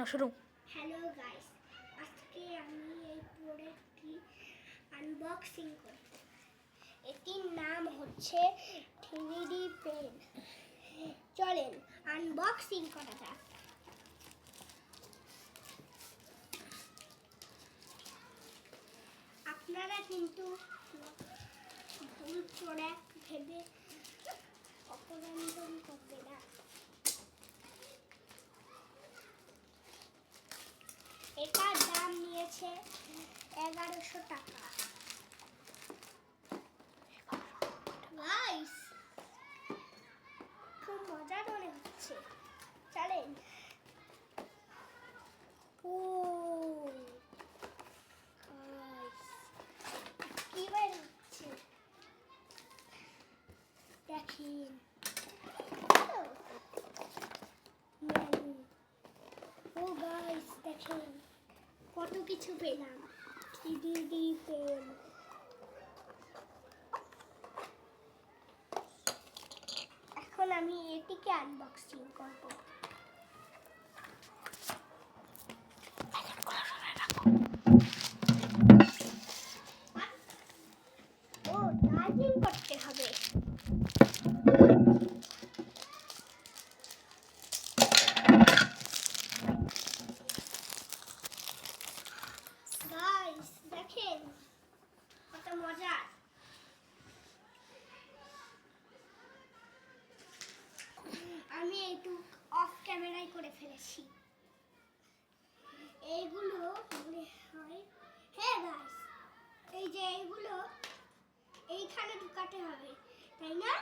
না শুরু। Hello guys, আজকে আমি এই প্রোডাক্টটি আনবক্সিং করব। এটির নাম হচ্ছে 3D পেন। চলেন আনবক্সিং করা যাক। আপনারা কিন্তু ভুল প্রোডাক্ট ভেবে অপরঞ্জন করবে না। এটার দাম নিয়েছে 1100 টাকা। গাইস, খুব মজার মনে হচ্ছে। চলেন। ও গাইস, কি বের হচ্ছে দেখেন। ও গাইস দেখেন, কত কিছু পেলাম। 3D pen. এখন আমি এটিকে আনবক্সিং করব। ও চার্জিং করতে হবে। গাইস দেখেন, কত মজা। আমি একটু অফ ক্যামেরায় করে ফেলেছি। এইগুলো মনে হয়, হ্যাঁ গাইস, এই যে এইগুলো এইখানে ঢুকাতে হবে, তাই না?